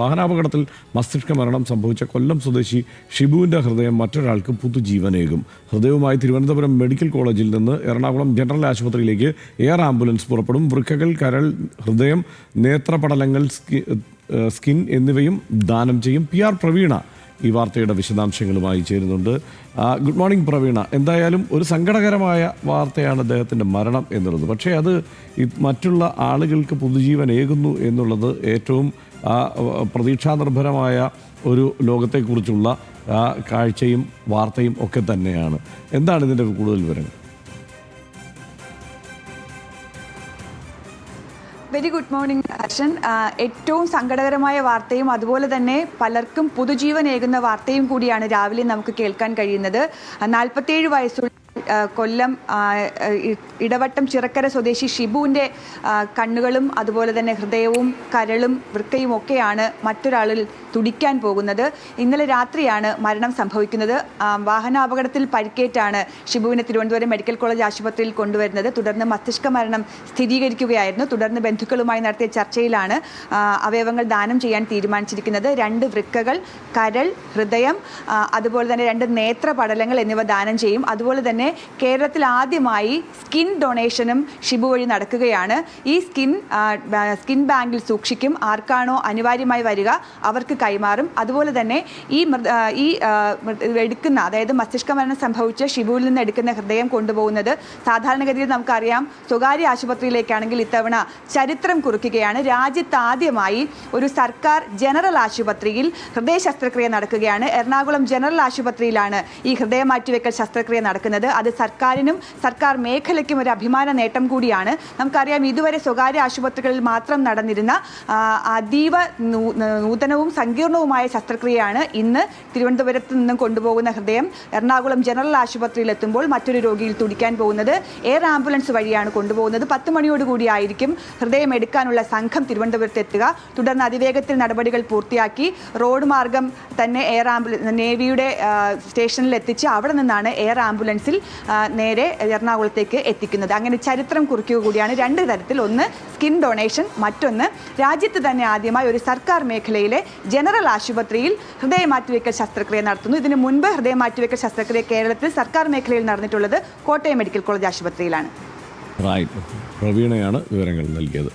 വാഹനാപകടത്തിൽ മസ്തിഷ്ക മരണം സംഭവിച്ച കൊല്ലം സ്വദേശി ഷിബുവിൻ്റെ ഹൃദയം മറ്റൊരാൾക്ക് പുതുജീവനേകും. ഹൃദയവുമായി തിരുവനന്തപുരം മെഡിക്കൽ കോളേജിൽ നിന്ന് എറണാകുളം ജനറൽ ആശുപത്രിയിലേക്ക് എയർ ആംബുലൻസ് പുറപ്പെടും. വൃക്കകൾ, കരൾ, ഹൃദയം, നേത്രപടലങ്ങൾ, സ്കിൻ എന്നിവയും ദാനം ചെയ്യും. PR പ്രവീണ ഈ വാർത്തയുടെ വിശദാംശങ്ങളുമായി ചേരുന്നുണ്ട്. Good morning Praveena. എന്തായാലും ഒരു സങ്കടകരമായ വാർത്തയാണ് അദ്ദേഹത്തിൻ്റെ മരണം എന്നുള്ളത്. പക്ഷേ അത് മറ്റുള്ള ആളുകൾക്ക് പുതുജീവനേകുന്നു എന്നുള്ളത് ഏറ്റവും പ്രതീക്ഷാനിർഭരമായ ഒരു ലോകത്തെക്കുറിച്ചുള്ള കാഴ്ചയും വാർത്തയും ഒക്കെ തന്നെയാണ്. എന്താണ് ഇതിൻ്റെ കൂടുതൽ വിവരങ്ങൾ? Very good morning Harshan. ഏറ്റവും സങ്കടകരമായ വാർത്തയും അതുപോലെ തന്നെ പലർക്കും പുതുജീവനേകുന്ന വാർത്തയും കൂടിയാണ് രാവിലെ നമുക്ക് കേൾക്കാൻ കഴിയുന്നത്. 47 വയസ്സുള്ള കൊല്ലം ഇടവട്ടം ചിറക്കര സ്വദേശി ഷിബുവിൻ്റെ കണ്ണുകളും അതുപോലെ തന്നെ ഹൃദയവും കരളും വൃക്കയും ഒക്കെയാണ് മറ്റൊരാളിൽ തുടിക്കാൻ പോകുന്നത്. ഇന്നലെ രാത്രിയാണ് മരണം സംഭവിക്കുന്നത്. വാഹനാപകടത്തിൽ പരിക്കേറ്റാണ് ഷിബുവിനെ തിരുവനന്തപുരം മെഡിക്കൽ കോളേജ് ആശുപത്രിയിൽ കൊണ്ടുവരുന്നത്. തുടർന്ന് മസ്തിഷ്ക മരണം സ്ഥിരീകരിക്കുകയായിരുന്നു. തുടർന്ന് ബന്ധുക്കളുമായി നടത്തിയ ചർച്ചയിലാണ് അവയവങ്ങൾ ദാനം ചെയ്യാൻ തീരുമാനിച്ചിരിക്കുന്നത്. 2 വൃക്കകൾ, കരൾ, ഹൃദയം, അതുപോലെ തന്നെ 2 നേത്രപടലങ്ങൾ എന്നിവ ദാനം ചെയ്യും. അതുപോലെ തന്നെ കേരളത്തിൽ ആദ്യമായി സ്കിൻ ഡൊണേഷനും ഷിബു വഴി നടക്കുകയാണ്. ഈ സ്കിൻ ബാങ്കിൽ സൂക്ഷിക്കും. ആർക്കാണോ അനിവാര്യമായി വരിക അവർക്ക് കൈമാറും. അതുപോലെ തന്നെ ഈ എടുക്കുന്ന, അതായത് മസ്തിഷ്ക മരണം സംഭവിച്ച ഷിബുവിൽ നിന്ന് എടുക്കുന്ന ഹൃദയം കൊണ്ടുപോകുന്നത് സാധാരണഗതിയിൽ നമുക്കറിയാം സ്വകാര്യ ആശുപത്രിയിലേക്കാണെങ്കിൽ ഇത്തവണ ചരിത്രം കുറിക്കുകയാണ്. രാജ്യത്ത് ആദ്യമായി ഒരു സർക്കാർ ജനറൽ ആശുപത്രിയിൽ ഹൃദയ ശസ്ത്രക്രിയ നടക്കുകയാണ്. എറണാകുളം ജനറൽ ആശുപത്രിയിലാണ് ഈ ഹൃദയ മാറ്റിവെക്കൽ ശസ്ത്രക്രിയ നടക്കുന്നത്. അത് സർക്കാരിനും സർക്കാർ മേഖലയ്ക്കും ഒരു അഭിമാന നേട്ടം കൂടിയാണ്. നമുക്കറിയാം ഇതുവരെ സ്വകാര്യ ആശുപത്രികളിൽ മാത്രം നടന്നിരുന്ന അതീവ നൂതനവും സങ്കീർണവുമായ ശസ്ത്രക്രിയയാണ് ഇന്ന് തിരുവനന്തപുരത്ത് നിന്നും കൊണ്ടുപോകുന്ന ഹൃദയം എറണാകുളം ജനറൽ ആശുപത്രിയിൽ എത്തുമ്പോൾ മറ്റൊരു രോഗിയിൽ തുടിക്കാൻ പോകുന്നത്. എയർ ആംബുലൻസ് വഴിയാണ് കൊണ്ടുപോകുന്നത്. 10 മണിയോടുകൂടിയായിരിക്കും ഹൃദയം എടുക്കാനുള്ള സംഘം തിരുവനന്തപുരത്ത് എത്തുക. തുടർന്ന് അതിവേഗത്തിൽ നടപടികൾ പൂർത്തിയാക്കി റോഡ് മാർഗം തന്നെ നേവിയുടെ സ്റ്റേഷനിൽ എത്തിച്ച് അവിടെ നിന്നാണ് എയർ ആംബുലൻസിൽ നേരെ എറണാകുളത്തേക്ക് എത്തിക്കുന്നത്. അങ്ങനെ ചരിത്രം കുറിക്കുക കൂടിയാണ്. 2 തരത്തിൽ, ഒന്ന് സ്കിൻ ഡൊണേഷൻ, മറ്റൊന്ന് രാജ്യത്ത് തന്നെ ആദ്യമായി ഒരു സർക്കാർ മേഖലയിലെ ജനറൽ ആശുപത്രിയിൽ ഹൃദയ മാറ്റിവെക്കൽ ശസ്ത്രക്രിയ നടത്തുന്നു. ഇതിനു മുൻപ് ഹൃദയ മാറ്റിവെക്കൽ ശസ്ത്രക്രിയ കേരളത്തിൽ സർക്കാർ മേഖലയിൽ നടന്നിട്ടുള്ളത് കോട്ടയം മെഡിക്കൽ കോളേജ് ആശുപത്രിയിലാണ്. പ്രവീണയാണ് വിവരങ്ങൾ നൽകിയത്.